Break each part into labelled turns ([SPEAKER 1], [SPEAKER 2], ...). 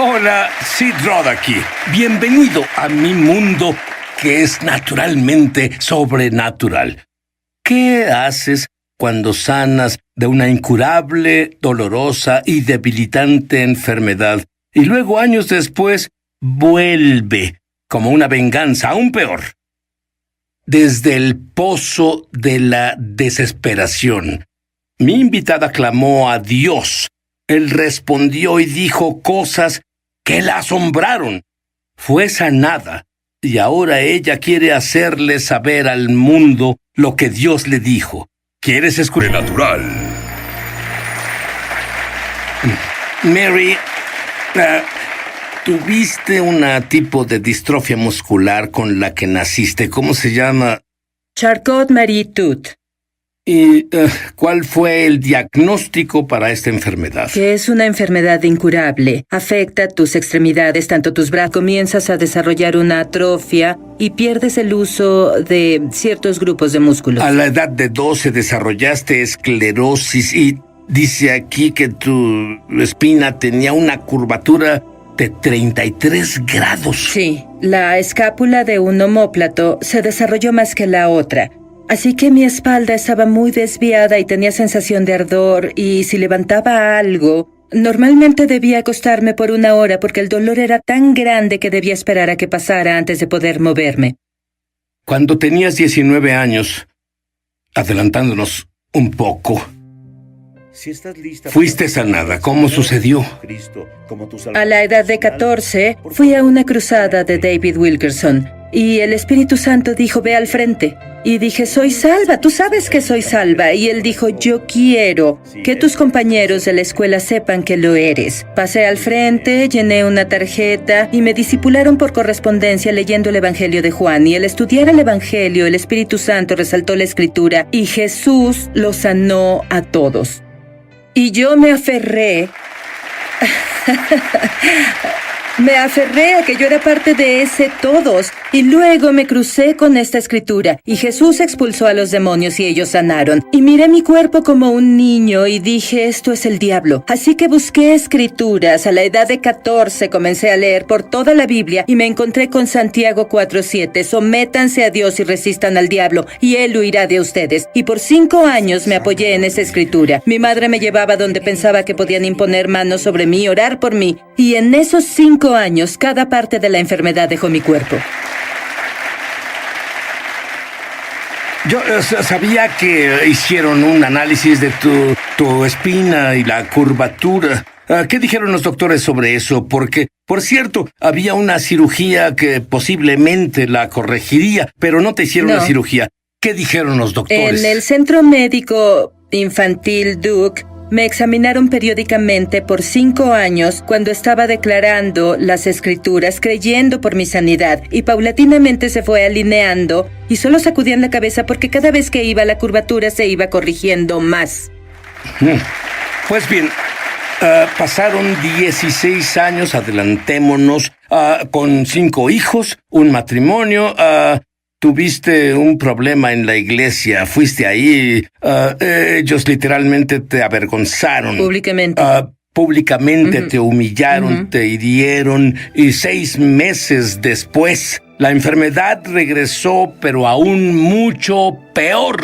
[SPEAKER 1] Hola, Sid Roth aquí. Bienvenido a mi mundo que es naturalmente sobrenatural. ¿Qué haces cuando sanas de una incurable, dolorosa y debilitante enfermedad y luego años después vuelve como una venganza aún peor? Desde el pozo de la desesperación, mi invitada clamó a Dios. Él respondió y dijo cosas que la asombraron. Fue sanada y ahora ella quiere hacerle saber al mundo lo que Dios le dijo. ¿Quieres escuchar?
[SPEAKER 2] Natural.
[SPEAKER 1] Mary, tuviste un tipo de distrofia muscular con la que naciste. ¿Cómo se llama?
[SPEAKER 3] Charcot-Marie-Tooth.
[SPEAKER 1] ¿Y cuál fue el diagnóstico para esta enfermedad?
[SPEAKER 3] Que es una enfermedad incurable. Afecta tus extremidades, tanto tus brazos. Comienzas a desarrollar una atrofia y pierdes el uso de ciertos grupos de músculos.
[SPEAKER 1] A la edad de 12 desarrollaste esclerosis y dice aquí que tu espina tenía una curvatura de 33 grados.
[SPEAKER 3] Sí, la escápula de un omóplato se desarrolló más que la otra. Así que mi espalda estaba muy desviada y tenía sensación de ardor, y si levantaba algo, normalmente debía acostarme por 1 hora porque el dolor era tan grande que debía esperar a que pasara antes de poder moverme.
[SPEAKER 1] Cuando tenías 19 años, adelantándonos un poco, fuiste sanada. ¿Cómo sucedió?
[SPEAKER 3] A la edad de 14, fui a una cruzada de David Wilkerson, y el Espíritu Santo dijo, ve al frente. Y dije, soy salva, tú sabes que soy salva. Y él dijo, yo quiero que tus compañeros de la escuela sepan que lo eres. Pasé al frente, llené una tarjeta y me discipularon por correspondencia leyendo el Evangelio de Juan. Y al estudiar el Evangelio, el Espíritu Santo resaltó la Escritura y Jesús los sanó a todos. Y yo me aferré a que yo era parte de ese todos. Y luego me crucé con esta escritura. Y Jesús expulsó a los demonios y ellos sanaron. Y miré mi cuerpo como un niño y dije, esto es el diablo. Así que busqué escrituras. A la edad de 14 comencé a leer por toda la Biblia y me encontré con Santiago 4:7. Sométanse a Dios y resistan al diablo, y Él huirá de ustedes. Y por 5 años me apoyé en esa escritura. Mi madre me llevaba donde pensaba que podían imponer manos sobre mí, orar por mí. Y en esos 5 años, cada parte de la enfermedad dejó mi cuerpo.
[SPEAKER 1] Yo sabía que hicieron un análisis de tu espina y la curvatura. ¿Qué dijeron los doctores sobre eso? Porque, por cierto, había una cirugía que posiblemente la corregiría, pero no te hicieron la cirugía. ¿Qué dijeron los doctores?
[SPEAKER 3] En el Centro Médico Infantil Duke me examinaron periódicamente por 5 años cuando estaba declarando las escrituras, creyendo por mi sanidad, y paulatinamente se fue alineando y solo sacudían la cabeza porque cada vez que iba la curvatura se iba corrigiendo más.
[SPEAKER 1] Pues bien, pasaron 16 años, adelantémonos, con 5 hijos, un matrimonio. Tuviste un problema en la iglesia, fuiste ahí, ellos literalmente te avergonzaron.
[SPEAKER 3] Públicamente.
[SPEAKER 1] Públicamente te humillaron, te hirieron, y 6 meses después, la enfermedad regresó, pero aún mucho peor.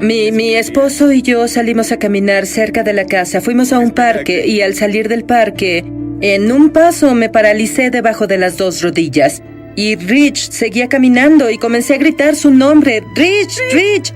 [SPEAKER 3] Mi esposo y yo salimos a caminar cerca de la casa. Fuimos a un parque y al salir del parque, en un paso me paralicé debajo de las 2 rodillas. Y Rich seguía caminando y comencé a gritar su nombre, Rich, Rich.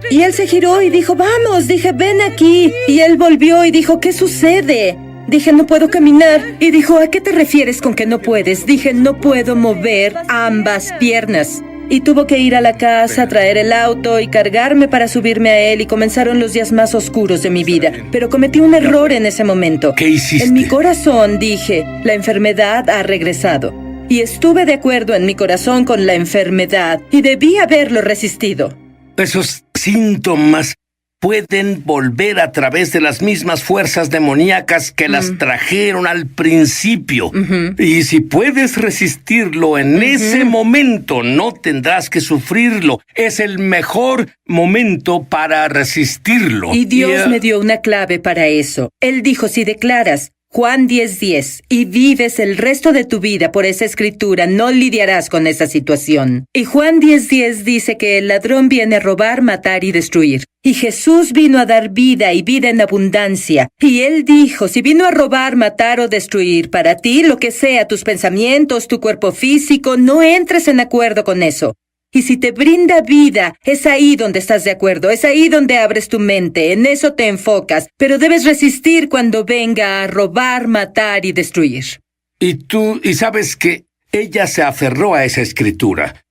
[SPEAKER 3] Y él se giró y dijo, vamos. Dije, ven aquí. Y él volvió y dijo, ¿qué sucede? Dije, no puedo caminar. Y dijo, ¿a qué te refieres con que no puedes? Dije, no puedo mover ambas piernas. Y tuvo que ir a la casa, traer el auto y cargarme para subirme a él, y comenzaron los días más oscuros de mi vida. Pero cometí un error en ese momento.
[SPEAKER 1] ¿Qué hiciste?
[SPEAKER 3] En mi corazón dije, la enfermedad ha regresado. Y estuve de acuerdo en mi corazón con la enfermedad y debí haberlo resistido.
[SPEAKER 1] Esos síntomas pueden volver a través de las mismas fuerzas demoníacas que las trajeron al principio. Y si puedes resistirlo en ese momento, no tendrás que sufrirlo. Es el mejor momento para resistirlo.
[SPEAKER 3] Y Dios me dio una clave para eso. Él dijo, si declaras Juan 10:10, y vives el resto de tu vida por esa escritura, no lidiarás con esa situación. Y Juan 10:10 dice que el ladrón viene a robar, matar y destruir. Y Jesús vino a dar vida y vida en abundancia. Y Él dijo, si vino a robar, matar o destruir, para ti, lo que sea, tus pensamientos, tu cuerpo físico, no entres en acuerdo con eso. Y si te brinda vida, es ahí donde estás de acuerdo, es ahí donde abres tu mente, en eso te enfocas, pero debes resistir cuando venga a robar, matar y destruir.
[SPEAKER 1] Y sabes que ella se aferró a esa escritura,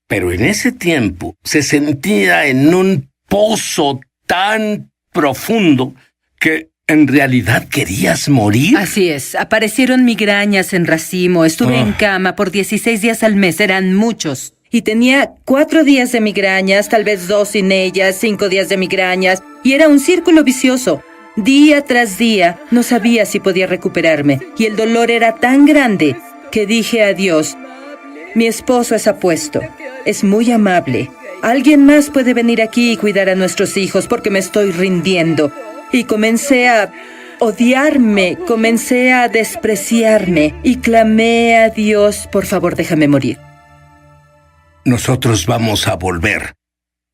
[SPEAKER 1] pero en ese tiempo se sentía en un pozo tan profundo que en realidad querías morir.
[SPEAKER 3] Así es, aparecieron migrañas en racimo, estuve en cama por 16 días al mes, eran muchos. Y tenía 4 días de migrañas, tal vez 2 sin ellas, 5 días de migrañas, y era un círculo vicioso. Día tras día, no sabía si podía recuperarme, y el dolor era tan grande que dije a Dios, mi esposo es apuesto, es muy amable. Alguien más puede venir aquí y cuidar a nuestros hijos porque me estoy rindiendo. Y comencé a odiarme, comencé a despreciarme, y clamé a Dios, por favor, déjame morir.
[SPEAKER 1] Nosotros vamos a volver.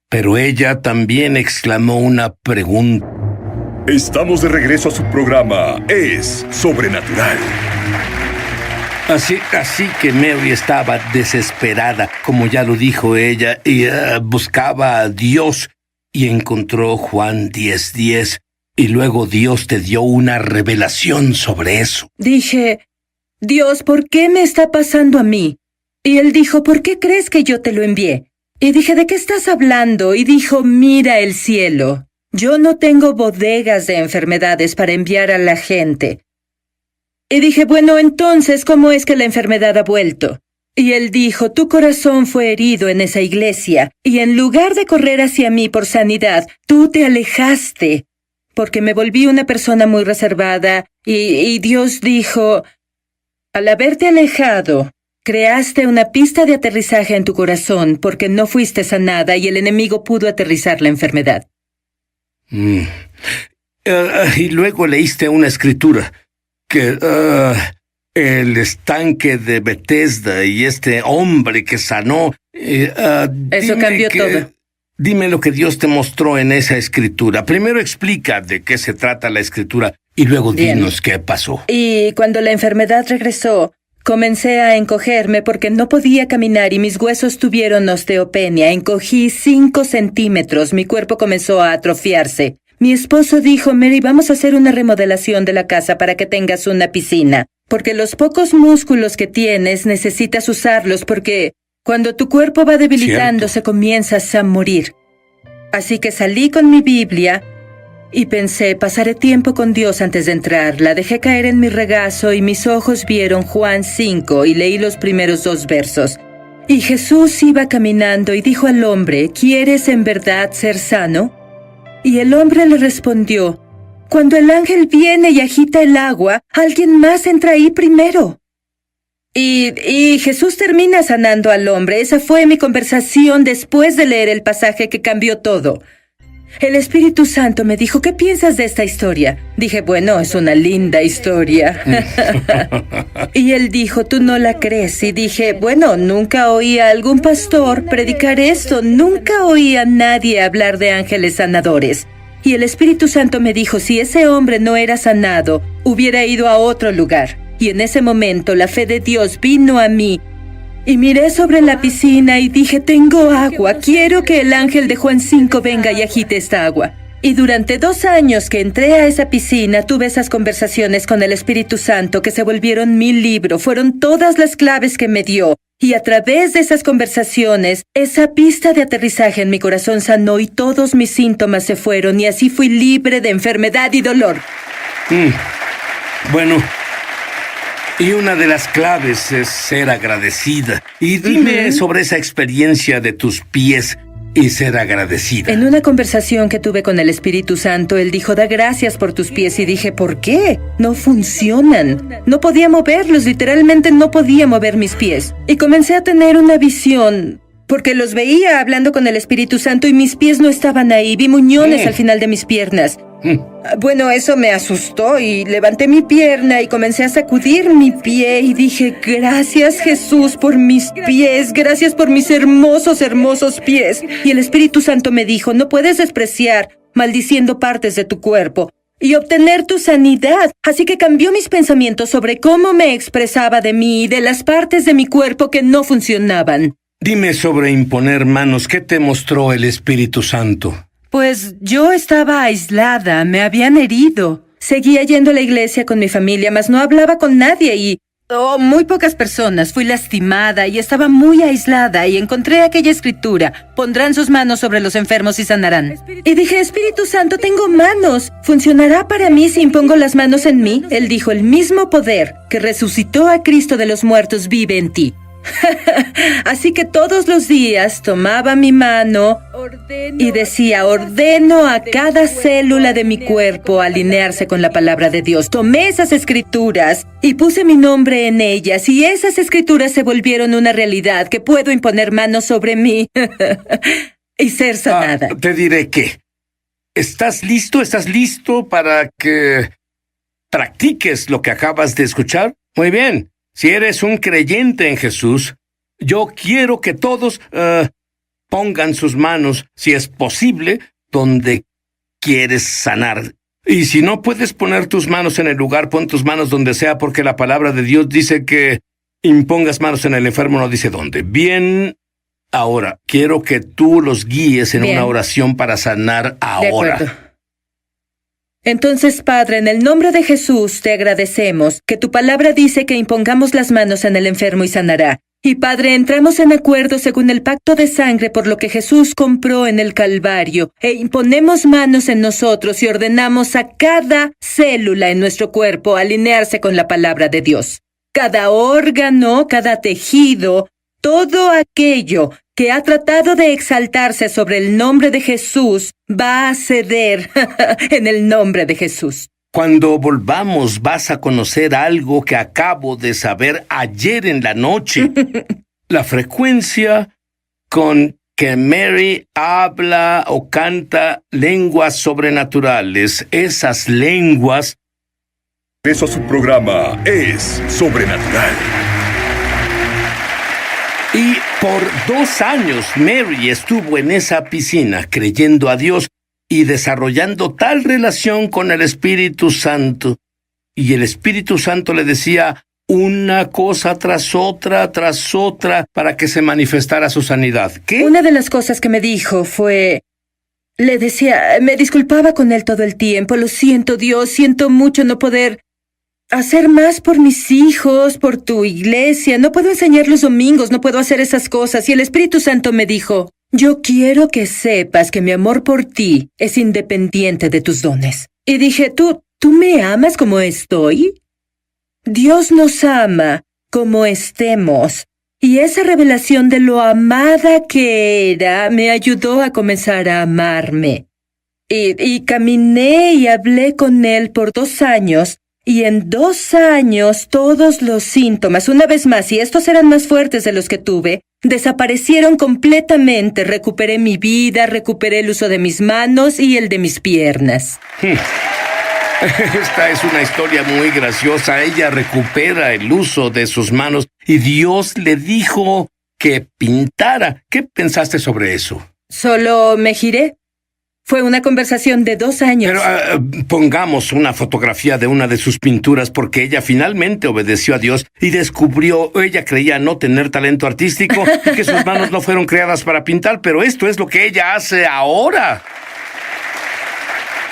[SPEAKER 1] Pero ella también exclamó una pregunta.
[SPEAKER 2] Estamos de regreso a su programa Es Sobrenatural.
[SPEAKER 1] Así que Mary estaba desesperada, como ya lo dijo ella, y buscaba a Dios, y encontró Juan 10:10, y luego Dios te dio una revelación sobre eso.
[SPEAKER 3] Dije, Dios, ¿por qué me está pasando a mí? Y Él dijo, ¿por qué crees que yo te lo envié? Y dije, ¿de qué estás hablando? Y dijo, mira el cielo. Yo no tengo bodegas de enfermedades para enviar a la gente. Y dije, bueno, entonces, ¿cómo es que la enfermedad ha vuelto? Y Él dijo, tu corazón fue herido en esa iglesia, y en lugar de correr hacia mí por sanidad, tú te alejaste, porque me volví una persona muy reservada, y Dios dijo, al haberte alejado, creaste una pista de aterrizaje en tu corazón porque no fuiste sanada y el enemigo pudo aterrizar la enfermedad.
[SPEAKER 1] Y luego leíste una escritura que el estanque de Bethesda y este hombre que sanó.
[SPEAKER 3] Eso cambió todo.
[SPEAKER 1] Dime lo que Dios te mostró en esa escritura. Primero explica de qué se trata la escritura y luego dinos qué pasó.
[SPEAKER 3] Y cuando la enfermedad regresó, comencé a encogerme porque no podía caminar y mis huesos tuvieron osteopenia. Encogí 5 centímetros. Mi cuerpo comenzó a atrofiarse. Mi esposo dijo, Mary, vamos a hacer una remodelación de la casa para que tengas una piscina. Porque los pocos músculos que tienes necesitas usarlos porque cuando tu cuerpo va debilitándose comienzas a morir. Así que salí con mi Biblia y pensé, pasaré tiempo con Dios antes de entrar. La dejé caer en mi regazo y mis ojos vieron Juan 5 y leí los primeros 2 versos. Y Jesús iba caminando y dijo al hombre, ¿quieres en verdad ser sano? Y el hombre le respondió, cuando el ángel viene y agita el agua, alguien más entra ahí primero. Y Jesús termina sanando al hombre. Esa fue mi conversación después de leer el pasaje que cambió todo. El Espíritu Santo me dijo, ¿qué piensas de esta historia? Dije, bueno, es una linda historia. Y él dijo, ¿tú no la crees? Y dije, bueno, nunca oí a algún pastor predicar esto. Nunca oí a nadie hablar de ángeles sanadores. Y el Espíritu Santo me dijo, si ese hombre no era sanado, hubiera ido a otro lugar. Y en ese momento la fe de Dios vino a mí. Y miré sobre la piscina y dije, tengo agua, quiero que el ángel de Juan 5 venga y agite esta agua. Y durante 2 años que entré a esa piscina, tuve esas conversaciones con el Espíritu Santo que se volvieron mi libro, fueron todas las claves que me dio. Y a través de esas conversaciones, esa pista de aterrizaje en mi corazón sanó y todos mis síntomas se fueron y así fui libre de enfermedad y dolor.
[SPEAKER 1] Bueno, y una de las claves es ser agradecida. Y dime sobre esa experiencia de tus pies y ser agradecida.
[SPEAKER 3] En una conversación que tuve con el Espíritu Santo, él dijo, da gracias por tus pies. Y dije, ¿por qué? No funcionan. No podía moverlos, literalmente no podía mover mis pies. Y comencé a tener una visión porque los veía hablando con el Espíritu Santo y mis pies no estaban ahí. Vi muñones al final de mis piernas. Bueno, eso me asustó y levanté mi pierna y comencé a sacudir mi pie y dije, gracias Jesús por mis pies, gracias por mis hermosos, hermosos pies. Y el Espíritu Santo me dijo, no puedes despreciar maldiciendo partes de tu cuerpo y obtener tu sanidad. Así que cambió mis pensamientos sobre cómo me expresaba de mí y de las partes de mi cuerpo que no funcionaban.
[SPEAKER 1] Dime sobre imponer manos, ¿qué te mostró el Espíritu Santo?
[SPEAKER 3] Pues yo estaba aislada, me habían herido. Seguía yendo a la iglesia con mi familia, mas no hablaba con nadie y... muy pocas personas. Fui lastimada y estaba muy aislada y encontré aquella escritura. Pondrán sus manos sobre los enfermos y sanarán. Y dije, Espíritu Santo, tengo manos. ¿Funcionará para mí si impongo las manos en mí? Él dijo, el mismo poder que resucitó a Cristo de los muertos vive en ti. Así que todos los días tomaba mi mano y decía, ordeno a cada célula de mi cuerpo alinearse con la palabra de Dios. Tomé esas escrituras y puse mi nombre en ellas y esas escrituras se volvieron una realidad que puedo imponer manos sobre mí y ser sanada.
[SPEAKER 1] Te diré que ¿estás listo? ¿Estás listo para que practiques lo que acabas de escuchar? Muy bien. Si eres un creyente en Jesús, yo quiero que todos pongan sus manos, si es posible, donde quieres sanar. Y si no puedes poner tus manos en el lugar, pon tus manos donde sea, porque la palabra de Dios dice que impongas manos en el enfermo, no dice dónde. Bien, ahora, quiero que tú los guíes en una oración para sanar ahora.
[SPEAKER 3] De acuerdo. Entonces, Padre, en el nombre de Jesús te agradecemos que tu palabra dice que impongamos las manos en el enfermo y sanará. Y Padre, entramos en acuerdo según el pacto de sangre por lo que Jesús compró en el Calvario, e imponemos manos en nosotros y ordenamos a cada célula en nuestro cuerpo alinearse con la palabra de Dios. Cada órgano, cada tejido, todo aquello que ha tratado de exaltarse sobre el nombre de Jesús va a ceder en el nombre de Jesús.
[SPEAKER 1] Cuando volvamos vas a conocer algo que acabo de saber ayer en la noche. La frecuencia con que Mary habla o canta lenguas sobrenaturales, esas lenguas...
[SPEAKER 2] Eso a su programa Es Sobrenatural.
[SPEAKER 1] Y por 2 años Mary estuvo en esa piscina creyendo a Dios y desarrollando tal relación con el Espíritu Santo. Y el Espíritu Santo le decía una cosa tras otra, para que se manifestara su sanidad. ¿Qué?
[SPEAKER 3] Una de las cosas que me dijo fue... Le decía, me disculpaba con él todo el tiempo. Lo siento, Dios, siento mucho no poder hacer más por mis hijos, por tu iglesia. No puedo enseñar los domingos, no puedo hacer esas cosas. Y el Espíritu Santo me dijo... Yo quiero que sepas que mi amor por ti es independiente de tus dones. Y dije, ¿tú me amas como estoy? Dios nos ama como estemos. Y esa revelación de lo amada que era me ayudó a comenzar a amarme. Y caminé y hablé con él por 2 años. Y en 2 años todos los síntomas, una vez más, y estos eran más fuertes de los que tuve, desaparecieron completamente. Recuperé mi vida, recuperé el uso de mis manos y el de mis piernas.
[SPEAKER 1] Esta es una historia muy graciosa. Ella recupera el uso de sus manos y Dios le dijo que pintara. ¿Qué pensaste sobre eso?
[SPEAKER 3] Solo me giré. Fue una conversación de 2 años.
[SPEAKER 1] Pero pongamos una fotografía de una de sus pinturas porque ella finalmente obedeció a Dios y descubrió, ella creía no tener talento artístico y que sus manos no fueron creadas para pintar, pero esto es lo que ella hace ahora.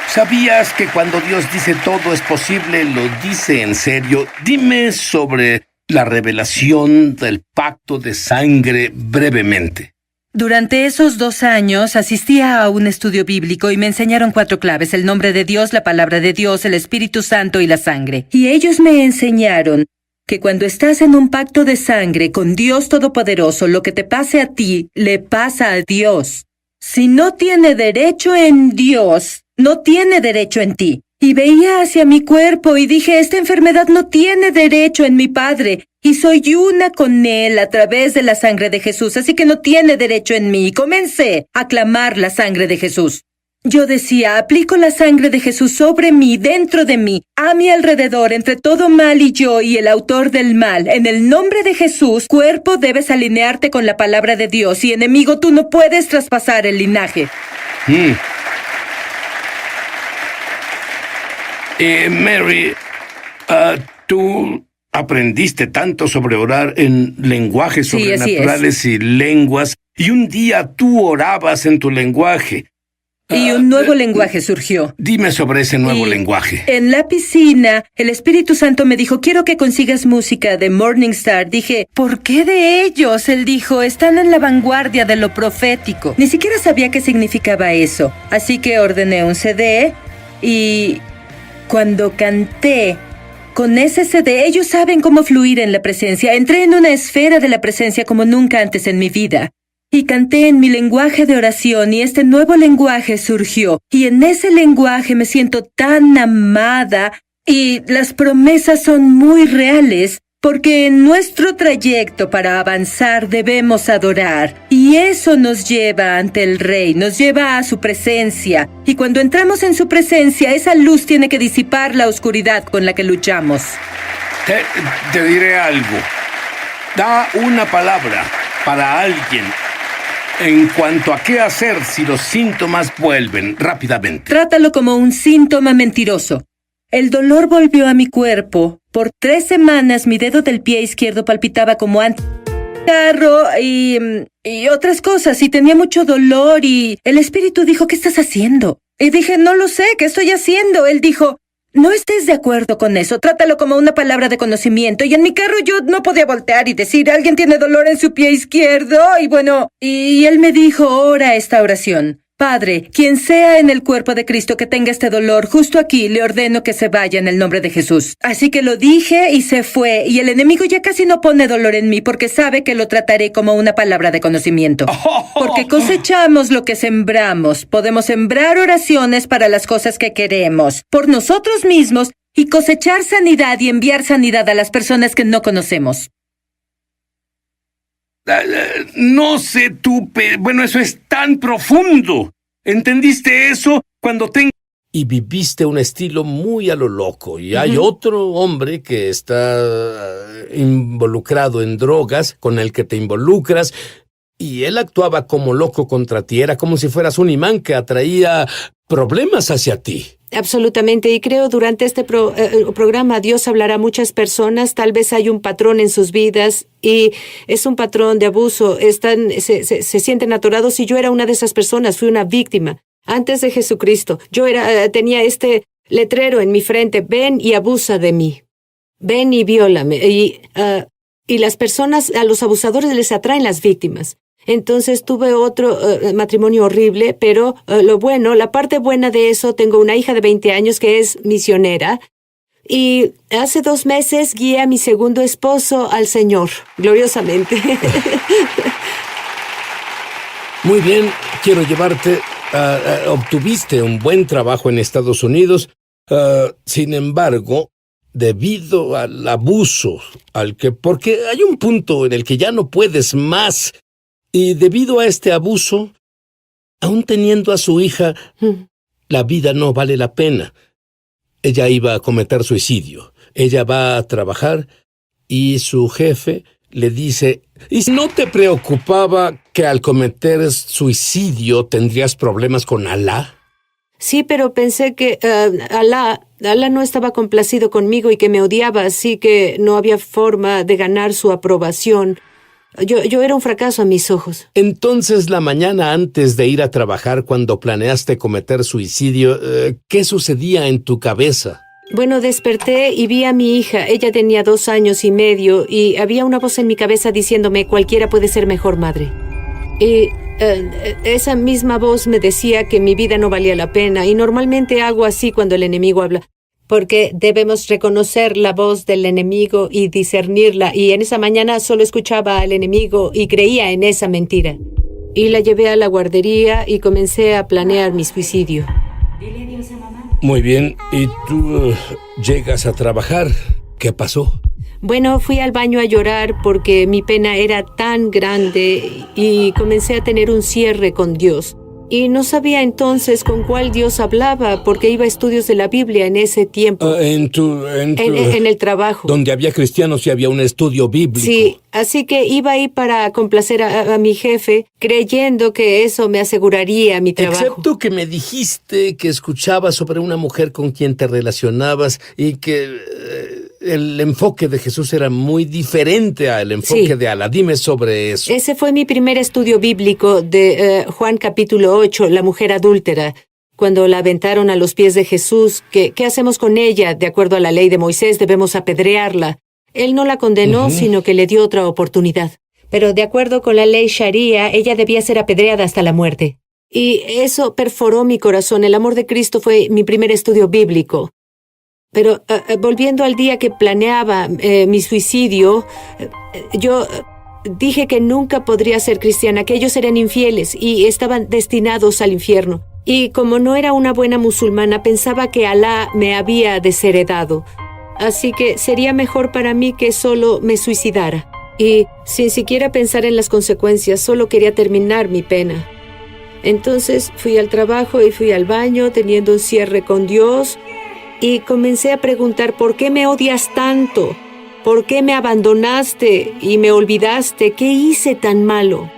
[SPEAKER 1] ¿Sabías que cuando Dios dice todo es posible, lo dice en serio? Dime sobre la revelación del pacto de sangre brevemente.
[SPEAKER 3] Durante esos 2 años asistía a un estudio bíblico y me enseñaron 4 claves: el nombre de Dios, la palabra de Dios, el Espíritu Santo y la sangre. Y ellos me enseñaron que cuando estás en un pacto de sangre con Dios Todopoderoso, lo que te pase a ti, le pasa a Dios. Si no tiene derecho en Dios, no tiene derecho en ti. y veía hacia mi cuerpo y dije, esta enfermedad no tiene derecho en mi padre, y soy una con él a través de la sangre de Jesús, así que no tiene derecho en mí. Y comencé a clamar la sangre de Jesús. Yo decía, aplico la sangre de Jesús sobre mí, dentro de mí, a mi alrededor, entre todo mal y yo y el autor del mal. En el nombre de Jesús, cuerpo, debes alinearte con la palabra de Dios, y enemigo, tú no puedes traspasar el linaje.
[SPEAKER 1] Mary, tú aprendiste tanto sobre orar en lenguajes
[SPEAKER 3] Sí, así
[SPEAKER 1] sobrenaturales y lenguas, y un día tú orabas en tu lenguaje.
[SPEAKER 3] Y un nuevo lenguaje surgió.
[SPEAKER 1] Dime sobre ese nuevo
[SPEAKER 3] Y
[SPEAKER 1] lenguaje.
[SPEAKER 3] En la piscina, el Espíritu Santo me dijo, quiero que consigas música de Morningstar. Dije, ¿por qué de ellos? Él dijo, están en la vanguardia de lo profético. Ni siquiera sabía qué significaba eso. Así que ordené un CD y cuando canté con ese CD, ellos saben cómo fluir en la presencia. Entré en una esfera de la presencia como nunca antes en mi vida. Y canté en mi lenguaje de oración y este nuevo lenguaje surgió. Y en ese lenguaje me siento tan amada y las promesas son muy reales porque en nuestro trayecto para avanzar debemos adorar. Y eso nos lleva ante el Rey, nos lleva a su presencia. Y cuando entramos en su presencia, esa luz tiene que disipar la oscuridad con la que luchamos.
[SPEAKER 1] Te diré algo. Da una palabra para alguien en cuanto a qué hacer si los síntomas vuelven rápidamente.
[SPEAKER 3] Trátalo como un síntoma mentiroso. El dolor volvió a mi cuerpo. Por 3 semanas mi dedo del pie izquierdo palpitaba como antes. Y otras cosas, y tenía mucho dolor, y el Espíritu dijo, ¿qué estás haciendo? Y dije, no lo sé, ¿qué estoy haciendo? Él dijo, no estés de acuerdo con eso, trátalo como una palabra de conocimiento. Y en mi carro yo no podía voltear y decir, alguien tiene dolor en su pie izquierdo, y él me dijo, ora esta oración. Padre, quien sea en el cuerpo de Cristo que tenga este dolor, justo aquí le ordeno que se vaya en el nombre de Jesús. Así que lo dije y se fue, y el enemigo ya casi no pone dolor en mí porque sabe que lo trataré como una palabra de conocimiento. Porque cosechamos lo que sembramos. Podemos sembrar oraciones para las cosas que queremos, por nosotros mismos, y cosechar sanidad y enviar sanidad a las personas que no conocemos.
[SPEAKER 1] No sé tú, bueno, eso es tan profundo. ¿Entendiste eso? Cuando y viviste un estilo muy a lo loco. Y hay otro hombre que está involucrado en drogas, con el que te involucras, y él actuaba como loco contra ti. Era como si fueras un imán que atraía problemas hacia ti.
[SPEAKER 4] Absolutamente, y creo durante este programa Dios hablará a muchas personas. Tal vez hay un patrón en sus vidas y es un patrón de abuso. Se sienten atorados, y yo era una de esas personas, fui una víctima. Antes de Jesucristo, tenía este letrero en mi frente: ven y abusa de mí, ven y viólame. Y las personas, a los abusadores les atraen las víctimas. Entonces tuve otro matrimonio horrible, pero la parte buena de eso, tengo una hija de 20 años que es misionera, y hace 2 meses guié a mi segundo esposo al Señor, gloriosamente.
[SPEAKER 1] Muy bien, quiero llevarte. Obtuviste un buen trabajo en Estados Unidos. Sin embargo, debido al abuso, porque hay un punto en el que ya no puedes más. Y debido a este abuso, aún teniendo a su hija, la vida no vale la pena. Ella iba a cometer suicidio. Ella va a trabajar y su jefe le dice, ¿y no te preocupaba que al cometer suicidio tendrías problemas con Alá?
[SPEAKER 4] Sí, pero pensé que Alá no estaba complacido conmigo y que me odiaba, así que no había forma de ganar su aprobación. Yo era un fracaso a mis ojos.
[SPEAKER 1] Entonces, la mañana antes de ir a trabajar, cuando planeaste cometer suicidio, ¿qué sucedía en tu cabeza?
[SPEAKER 4] Bueno, desperté y vi a mi hija. Ella tenía 2 años y medio y había una voz en mi cabeza diciéndome, cualquiera puede ser mejor madre. Y esa misma voz me decía que mi vida no valía la pena, y normalmente hago así cuando el enemigo habla. Porque debemos reconocer la voz del enemigo y discernirla. Y en esa mañana solo escuchaba al enemigo y creía en esa mentira. Y la llevé a la guardería y comencé a planear mi suicidio.
[SPEAKER 5] Dile adiós a mamá.
[SPEAKER 1] Muy bien. ¿Y tú llegas a trabajar? ¿Qué pasó?
[SPEAKER 4] Bueno, fui al baño a llorar porque mi pena era tan grande y comencé a tener un cierre con Dios. Y no sabía entonces con cuál Dios hablaba porque iba a estudios de la Biblia en ese tiempo.
[SPEAKER 1] En
[SPEAKER 4] el trabajo.
[SPEAKER 1] Donde había cristianos y había un estudio bíblico.
[SPEAKER 4] Sí, así que iba ahí para complacer a mi jefe, creyendo que eso me aseguraría mi trabajo.
[SPEAKER 1] Excepto que me dijiste que escuchabas sobre una mujer con quien te relacionabas y que el enfoque de Jesús era muy diferente al enfoque de Alá. Dime sobre eso.
[SPEAKER 4] Ese fue mi primer estudio bíblico de Juan capítulo 8, la mujer adúltera. Cuando la aventaron a los pies de Jesús, ¿qué hacemos con ella? De acuerdo a la ley de Moisés, debemos apedrearla. Él no la condenó, sino que le dio otra oportunidad. Pero de acuerdo con la ley Sharia, ella debía ser apedreada hasta la muerte. Y eso perforó mi corazón. El amor de Cristo fue mi primer estudio bíblico. Pero volviendo al día que planeaba mi suicidio, yo dije que nunca podría ser cristiana, que ellos eran infieles y estaban destinados al infierno. Y como no era una buena musulmana, pensaba que Alá me había desheredado. Así que sería mejor para mí que solo me suicidara. Y sin siquiera pensar en las consecuencias, solo quería terminar mi pena. Entonces fui al trabajo y fui al baño teniendo un cierre con Dios y comencé a preguntar: ¿por qué me odias tanto? ¿Por qué me abandonaste y me olvidaste? ¿Qué hice tan malo?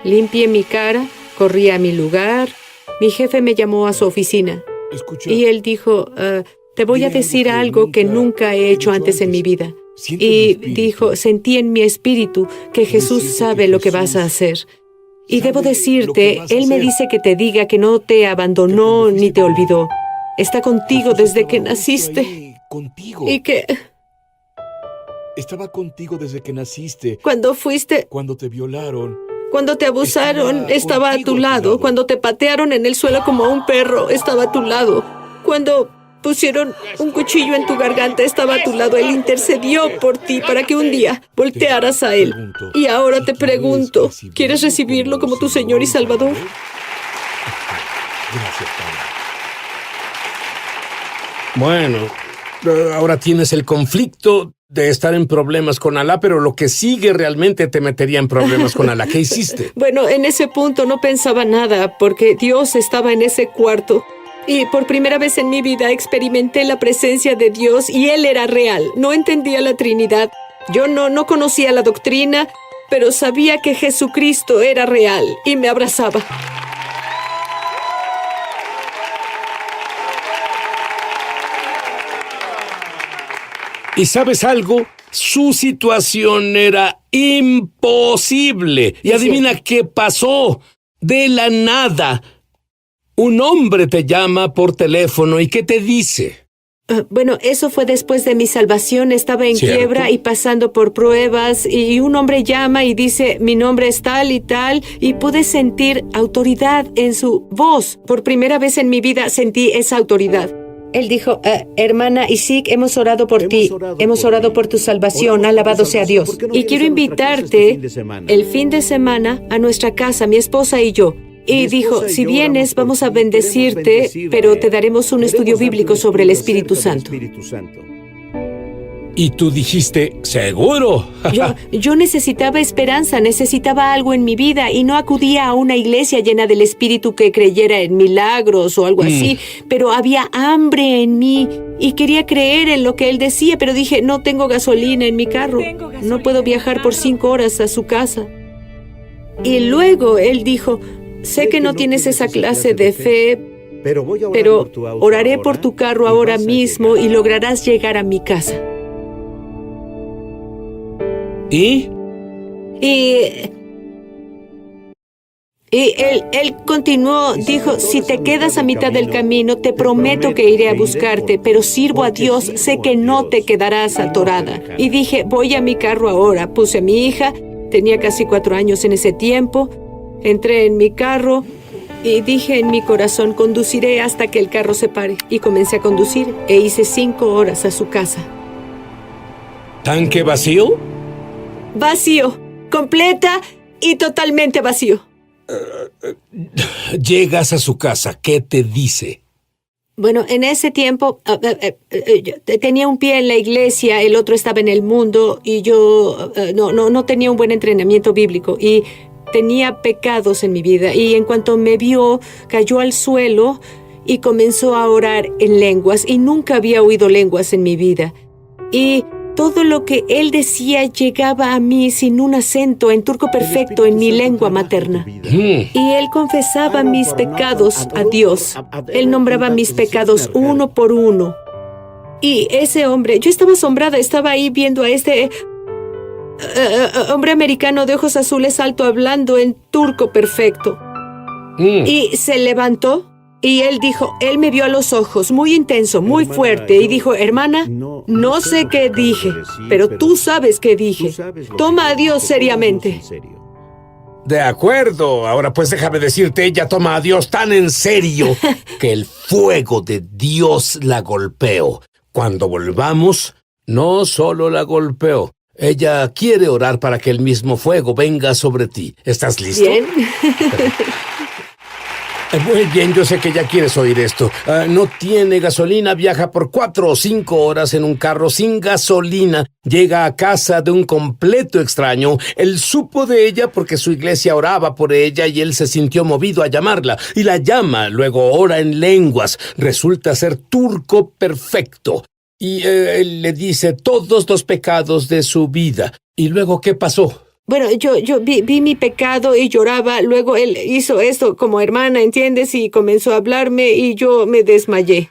[SPEAKER 4] Limpié mi cara, corrí a mi lugar. Mi jefe me llamó a su oficina.
[SPEAKER 5] Escucha,
[SPEAKER 4] y él dijo: te voy a decir algo que nunca he hecho antes en mi vida. Y dijo: sentí en mi espíritu que Jesús sabe lo que vas a hacer. Y debo decirte, Él me dice que te diga que no te abandonó ni te olvidó. Está contigo desde que naciste.
[SPEAKER 5] Contigo.
[SPEAKER 4] Y que
[SPEAKER 5] Estaba contigo desde que naciste.
[SPEAKER 4] cuando fuiste,
[SPEAKER 5] Cuando te violaron.
[SPEAKER 4] cuando te abusaron, estaba a tu lado. Cuando te patearon en el suelo como a un perro, estaba a tu lado. Cuando pusieron un cuchillo en tu garganta, estaba a tu lado. Él intercedió por ti para que un día voltearas a Él. Y ahora te pregunto, ¿quieres recibirlo como tu Señor y Salvador?
[SPEAKER 5] Gracias, Padre.
[SPEAKER 1] Bueno, ahora tienes el conflicto de estar en problemas con Alá, pero lo que sigue realmente te metería en problemas con Alá. ¿Qué hiciste?
[SPEAKER 4] Bueno, en ese punto no pensaba nada, porque Dios estaba en ese cuarto. Y por primera vez en mi vida experimenté la presencia de Dios y Él era real. No entendía la Trinidad. Yo no conocía la doctrina, pero sabía que Jesucristo era real y me abrazaba.
[SPEAKER 1] ¿Y sabes algo? Su situación era imposible. Y adivina qué pasó. De la nada, un hombre te llama por teléfono y ¿qué te dice?
[SPEAKER 4] Bueno, eso fue después de mi salvación. Estaba en quiebra y pasando por pruebas, y un hombre llama y dice: mi nombre es tal, y pude sentir autoridad en su voz. Por primera vez en mi vida sentí esa autoridad. Él dijo: hermana Isik, hemos orado por ti, hemos orado por tu salvación, alabado sea Dios. Y quiero invitarte el fin de semana a nuestra casa, mi esposa y yo. Y dijo: si vienes, vamos a bendecirte, pero te daremos un estudio bíblico sobre el Espíritu Santo.
[SPEAKER 1] Y tú dijiste: ¿seguro?
[SPEAKER 4] Yo necesitaba esperanza, necesitaba algo en mi vida y no acudía a una iglesia llena del Espíritu que creyera en milagros o algo así, pero había hambre en mí y quería creer en lo que él decía, pero dije: no tengo gasolina en mi carro, no puedo viajar por 5 horas a su casa. Y luego él dijo: sé que no tienes esa clase de fe, pero oraré por tu carro ahora mismo y lograrás llegar a mi casa.
[SPEAKER 1] ¿Y?
[SPEAKER 4] Y él continuó, dijo: si te quedas a mitad del camino, te prometo que iré a buscarte, pero sirvo a Dios, sé que no te quedarás atorada. Y dije: voy a mi carro ahora. Puse a mi hija, tenía casi 4 años en ese tiempo, entré en mi carro y dije en mi corazón: conduciré hasta que el carro se pare. Y comencé a conducir e hice 5 horas a su casa.
[SPEAKER 1] ¿Tanque vacío?
[SPEAKER 4] Vacío, completa y totalmente vacío.
[SPEAKER 1] Llegas a su casa, ¿qué te dice?
[SPEAKER 4] Bueno, en ese tiempo yo tenía un pie en la iglesia, el otro estaba en el mundo y yo no tenía un buen entrenamiento bíblico y tenía pecados en mi vida. Y en cuanto me vio, cayó al suelo y comenzó a orar en lenguas y nunca había oído lenguas en mi vida. Y todo lo que él decía llegaba a mí sin un acento, en turco perfecto, en mi lengua materna. Y él confesaba mis pecados a Dios. Él nombraba mis pecados uno por uno. Y ese hombre, yo estaba asombrada, estaba ahí viendo a este hombre americano de ojos azules alto hablando en turco perfecto. Y se levantó. Y él dijo, él me vio a los ojos, muy intenso, muy fuerte, y dijo, hermana, no sé qué dije, pero tú sabes qué dije. Toma a Dios seriamente.
[SPEAKER 1] De acuerdo, ahora pues déjame decirte, ella toma a Dios tan en serio que el fuego de Dios la golpeó. Cuando volvamos, no solo la golpeó, ella quiere orar para que el mismo fuego venga sobre ti. ¿Estás listo?
[SPEAKER 4] Bien.
[SPEAKER 1] Muy bien, yo sé que ya quieres oír esto. No tiene gasolina, viaja por 4 o 5 horas en un carro sin gasolina. Llega a casa de un completo extraño. Él supo de ella porque su iglesia oraba por ella y él se sintió movido a llamarla. Y la llama, luego ora en lenguas. Resulta ser turco perfecto. Y él le dice todos los pecados de su vida. ¿Y luego qué pasó?
[SPEAKER 4] Bueno, yo vi mi pecado y lloraba. Luego él hizo esto como hermana, ¿entiendes? Y comenzó a hablarme y yo me desmayé.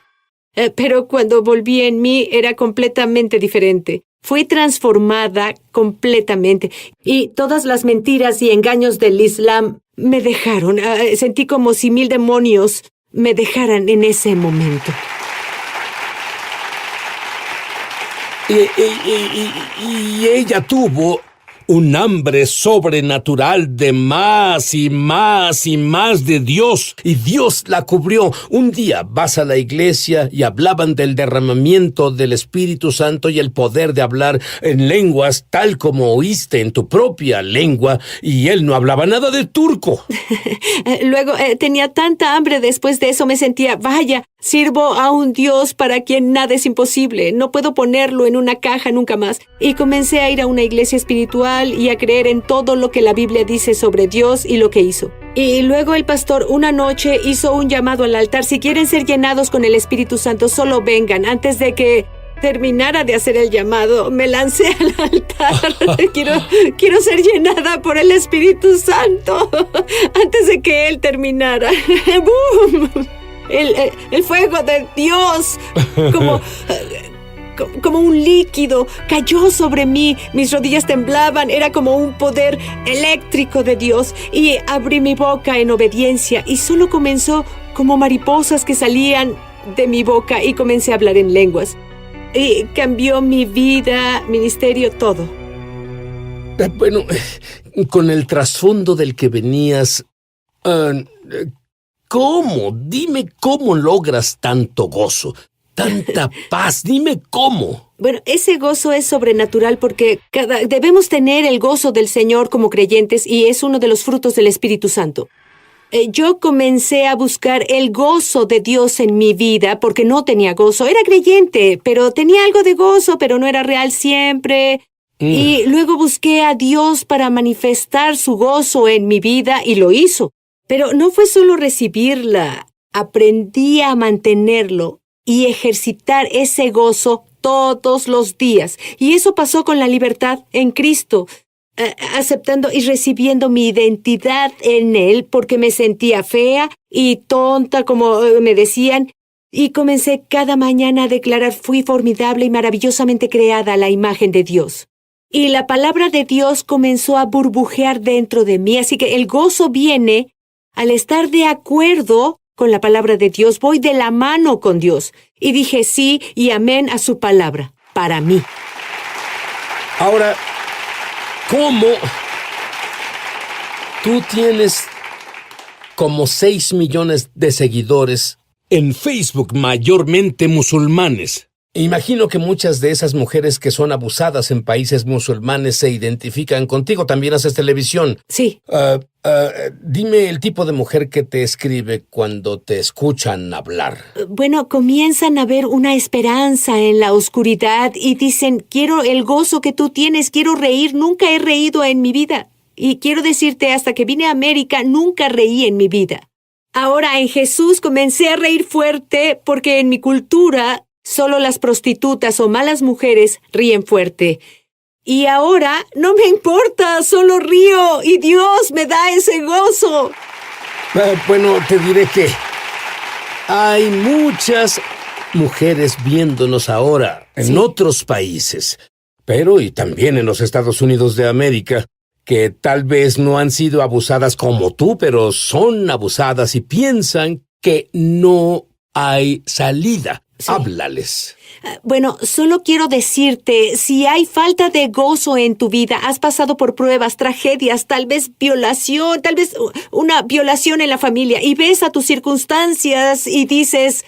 [SPEAKER 4] Pero cuando volví en mí era completamente diferente. Fui transformada completamente. Y todas las mentiras y engaños del Islam me dejaron. Sentí como si 1000 demonios me dejaran en ese momento.
[SPEAKER 1] Y ella tuvo un hambre sobrenatural de más y más y más de Dios. Y Dios la cubrió. Un día vas a la iglesia y hablaban del derramamiento del Espíritu Santo y el poder de hablar en lenguas tal como oíste en tu propia lengua. Y él no hablaba nada de turco.
[SPEAKER 4] Luego tenía tanta hambre después de eso. Me sentía, vaya, sirvo a un Dios para quien nada es imposible. No puedo ponerlo en una caja nunca más. Y comencé a ir a una iglesia espiritual y a creer en todo lo que la Biblia dice sobre Dios y lo que hizo. Y luego el pastor una noche hizo un llamado al altar. Si quieren ser llenados con el Espíritu Santo, solo vengan. Antes de que terminara de hacer el llamado, me lancé al altar. Quiero ser llenada por el Espíritu Santo. Antes de que él terminara. ¡Bum! El fuego de Dios, como un líquido, cayó sobre mí. Mis rodillas temblaban, era como un poder eléctrico de Dios. Y abrí mi boca en obediencia y solo comenzó como mariposas que salían de mi boca y comencé a hablar en lenguas. Y cambió mi vida, ministerio, todo.
[SPEAKER 1] Bueno, con el trasfondo del que venías, ¿cómo? Dime cómo logras tanto gozo, tanta paz. Dime cómo.
[SPEAKER 4] Bueno, ese gozo es sobrenatural porque debemos tener el gozo del Señor como creyentes y es uno de los frutos del Espíritu Santo. Yo comencé a buscar el gozo de Dios en mi vida porque no tenía gozo. Era creyente, pero tenía algo de gozo, pero no era real siempre. Y luego busqué a Dios para manifestar su gozo en mi vida y lo hizo. Pero no fue solo recibirla, aprendí a mantenerlo y ejercitar ese gozo todos los días. Y eso pasó con la libertad en Cristo, aceptando y recibiendo mi identidad en Él porque me sentía fea y tonta, como me decían. Y comencé cada mañana a declarar, fui formidable y maravillosamente creada a la imagen de Dios. Y la palabra de Dios comenzó a burbujear dentro de mí, así que el gozo viene al estar de acuerdo con la palabra de Dios. Voy de la mano con Dios. Y dije sí y amén a su palabra, para mí.
[SPEAKER 1] Ahora, ¿cómo? Tú tienes como 6 millones de seguidores en Facebook, mayormente musulmanes. Imagino que muchas de esas mujeres que son abusadas en países musulmanes se identifican contigo. También haces televisión.
[SPEAKER 4] Sí.
[SPEAKER 1] Dime el tipo de mujer que te escribe cuando te escuchan hablar.
[SPEAKER 4] Bueno, comienzan a ver una esperanza en la oscuridad y dicen, quiero el gozo que tú tienes, quiero reír, nunca he reído en mi vida. Y quiero decirte, hasta que vine a América, nunca reí en mi vida. Ahora, en Jesús comencé a reír fuerte porque en mi cultura solo las prostitutas o malas mujeres ríen fuerte. Y ahora no me importa, solo río y Dios me da ese gozo.
[SPEAKER 1] Bueno, te diré que hay muchas mujeres viéndonos ahora en otros países, pero y también en los Estados Unidos de América, que tal vez no han sido abusadas como tú, pero son abusadas y piensan que no hay salida. Sí. Háblales.
[SPEAKER 4] Bueno, solo quiero decirte, si hay falta de gozo en tu vida, has pasado por pruebas, tragedias, tal vez violación, tal vez una violación en la familia, y ves a tus circunstancias y dices,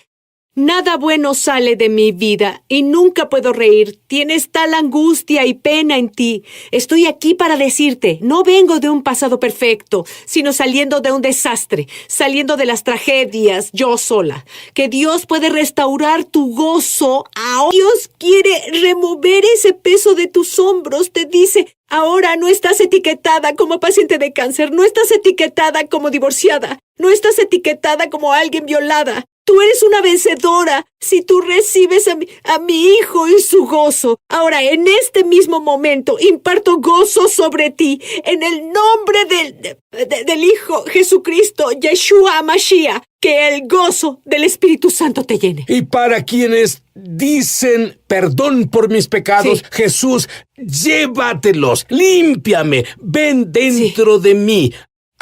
[SPEAKER 4] nada bueno sale de mi vida y nunca puedo reír. Tienes tal angustia y pena en ti. Estoy aquí para decirte, no vengo de un pasado perfecto, sino saliendo de un desastre, saliendo de las tragedias yo sola. Que Dios puede restaurar tu gozo. Dios quiere remover ese peso de tus hombros. Te dice, ahora no estás etiquetada como paciente de cáncer, no estás etiquetada como divorciada, no estás etiquetada como alguien violada. Tú eres una vencedora si tú recibes a mi hijo y su gozo. Ahora, en este mismo momento, imparto gozo sobre ti. En el nombre del Hijo Jesucristo, Yeshua Mashiach, que el gozo del Espíritu Santo te llene.
[SPEAKER 1] Y para quienes dicen perdón por mis pecados, Jesús, llévatelos, límpiame, ven dentro de mí.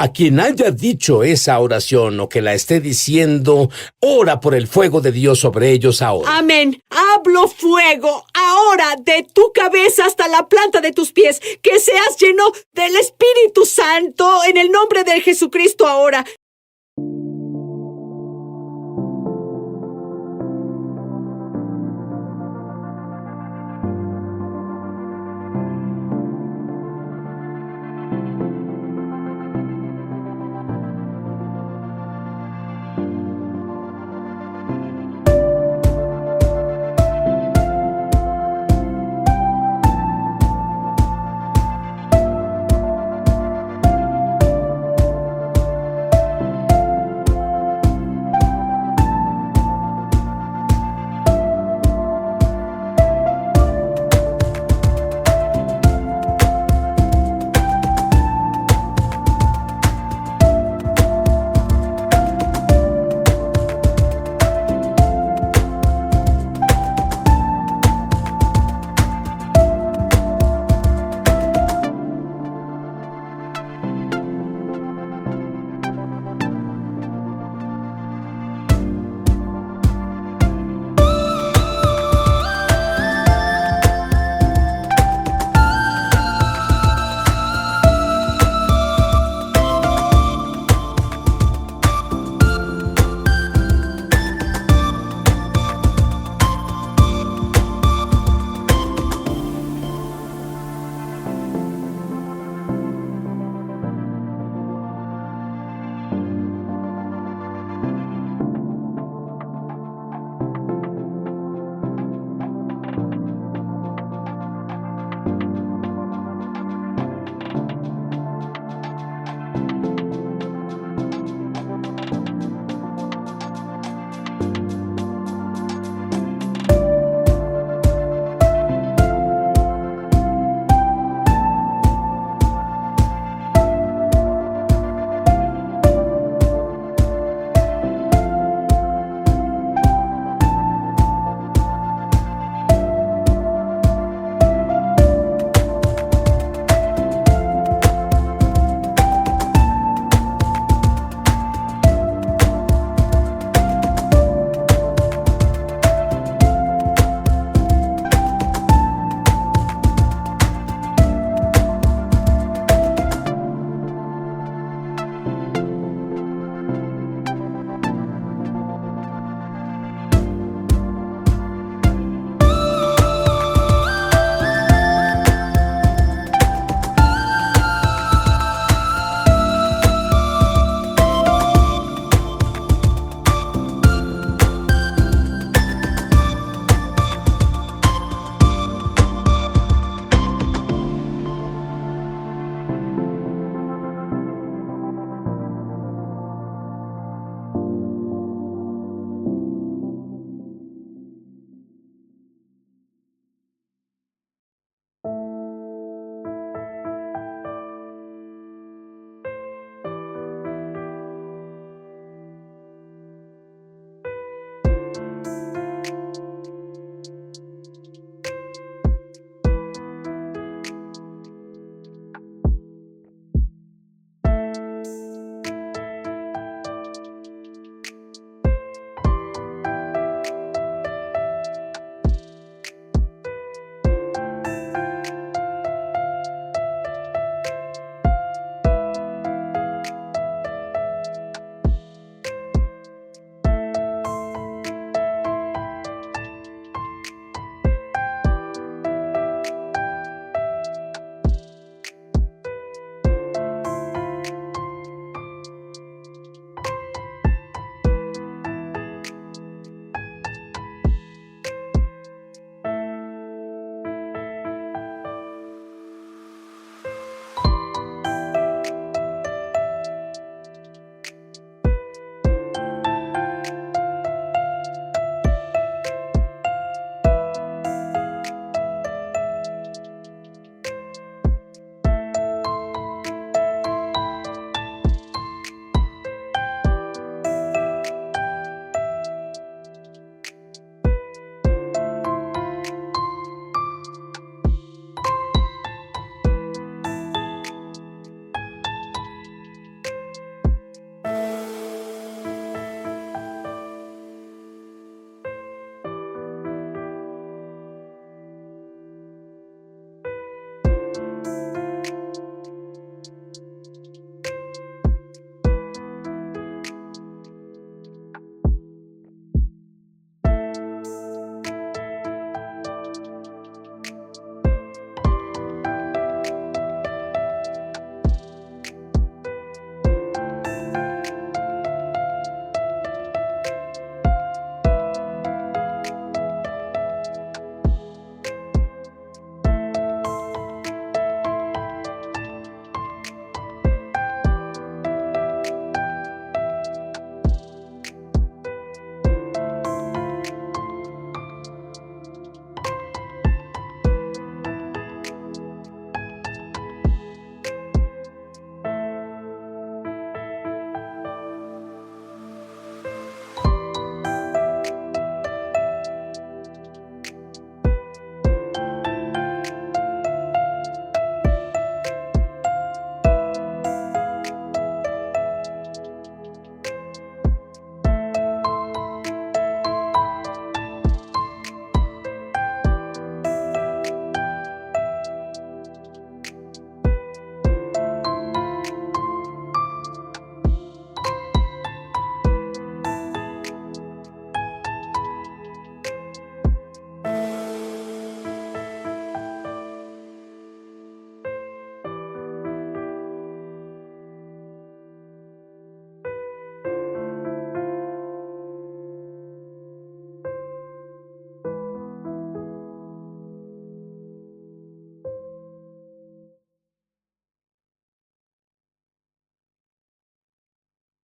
[SPEAKER 1] A quien haya dicho esa oración o que la esté diciendo, ora por el fuego de Dios sobre ellos ahora.
[SPEAKER 4] Amén. Hablo fuego ahora de tu cabeza hasta la planta de tus pies. Que seas lleno del Espíritu Santo en el nombre de Jesucristo ahora.